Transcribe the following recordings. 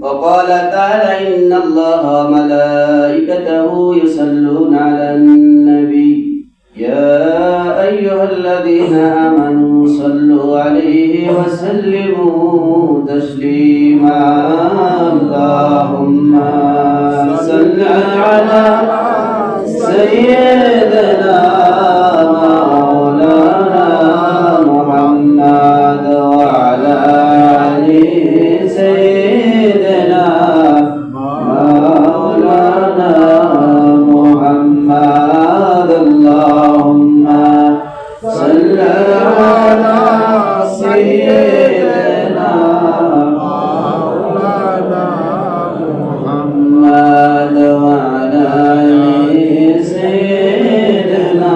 وقال تعالى إن الله وملائكته يصلون على النبي يا أيها الذين آمنوا صلوا عليه وسلموا تسليما اللهم صل على سيدنا مولانا محمد وعلى آل سيدنا مولانا محمد اللهم صل على سيدنا مولانا محمد وعلى آل سيدنا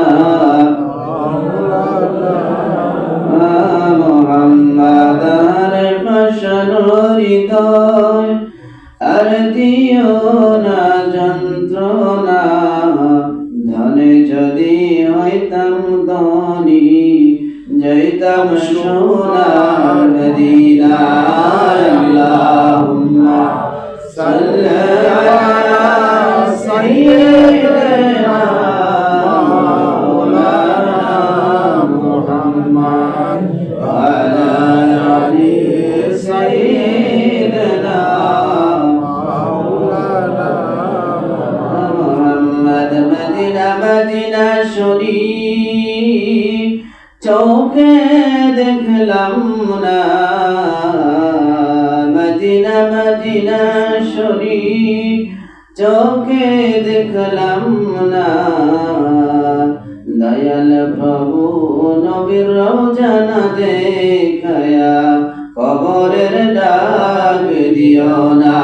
محمد হৃদয় আর দিও না যন্ত্রণা ধনে যদি হইতাম ধনী যাইতাম সোনার মদিনায় আল্লাহুম্মা সাল্লি আলা সাইয়্যিদিনা মাওলানা মুহাম্মদ ওয়া আলা আলি সাইয়্যিদিনা মাওলানা মুহাম্মদ মদিনা মদিনা শরীফ চোখে দেখলাম না মদিনা মদিনা শরীফ চোখে দেখলাম না দয়াল প্রভু নবীর রওজা না দেখায়া কবরের ডাক দিও না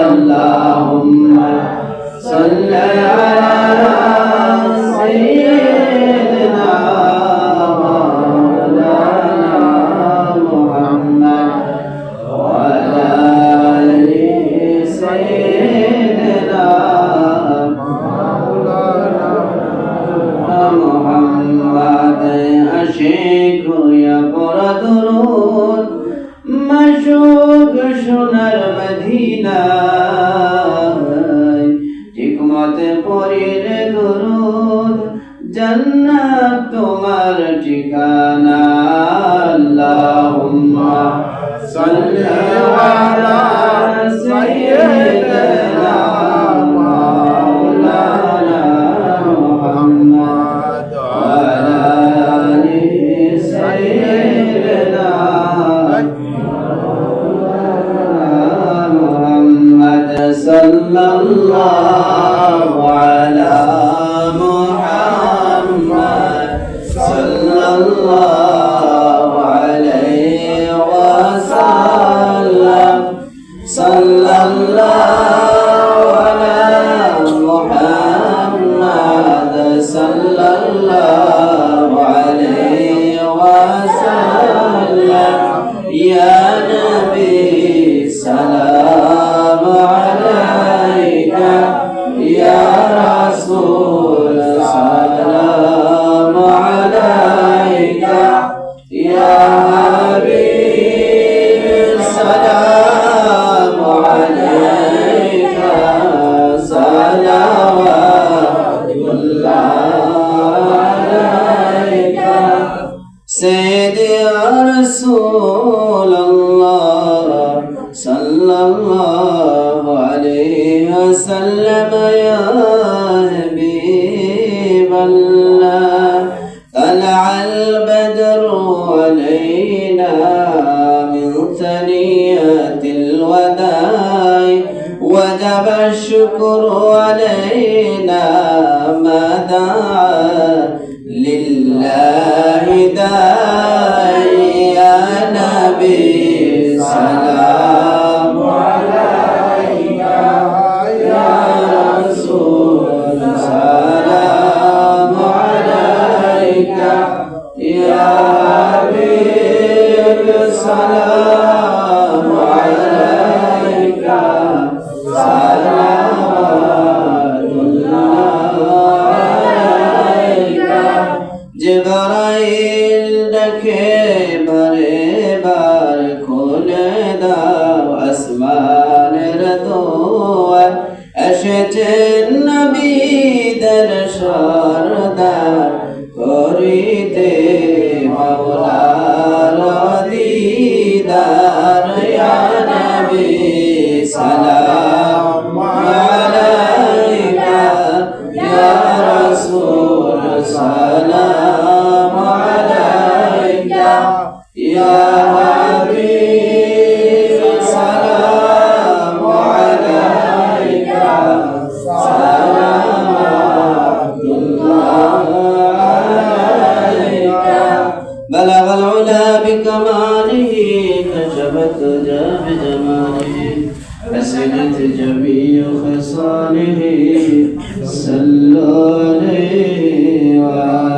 আল্লাহুম্মা সাল্লি আলা সাইয়্যিদিনা মাওলানা মুহাম্মদ ওয়া আলা আলি সাইয়্যিদিনা মাওলানা মুহাম্মদ আশিক হইয়া পড়া দরুদ মাশউক সোনার মদিনা ঠিকমতে পড়িলে দরুদ জান্নাত তোমার ঠিকানা আল্লাহুম্মা সাল্লি আলা সাইয়্যিদিনা মাওলানা মুহাম্মদ ওয়া আলা আলি সাইয়্যিদিনা মুহাম্মদ সাল্লাল্লাহু আলা মুহাম্মদ সাল্লাল্লাহু আলাইহি ওয়াসাল্লাম সাল্লাল্লাহু আলা মুহাম্মদ সাল্লাল্লাহু আলাইহি ওয়াসাল্লাম ইয়া নবী সালাম আলাইকা ইয়া রাসূল সালাম আলাইকা ইয়া হাবিব সালাম আলাইকা সালাওয়াতুল্লাহ আলাইকা সাইয়্যিদি ইয়া রাসূলুল্লাহ সাল্লাল্লাহু আলাইহি ওয়াসাল্লাম ইয়া হাবিবাল্লাহ তালা'আল বদরু আলাইনা মিন সানিয়াতিল ওয়াদা'i ওয়াজাবা আশ-শুকরু আলাইনা মা দা'a লিল্লাহি দা'i ইয়া নবী সালাম আলাইকা ইয়া রাসূল সালাম আলাইকা ইয়া হাবিব সালাম আলাইকা সালাওয়াতুল্লাহ আলাইকা জিবরাইল প্রাণের দোয়া এসেছেন নবীদের সরদার করিতে মাওলার দিদার ইয়া নবী সালাম আলাইকা ইয়া রাসূল সালাম আলাইকা ইয়া হাবিব সালাম আলাইকা সালামাতুল্লাহ আলাইকা بلغ العلا بكماله كشفت بجماله فسدت جميع خصاله صلوا عليه وعلى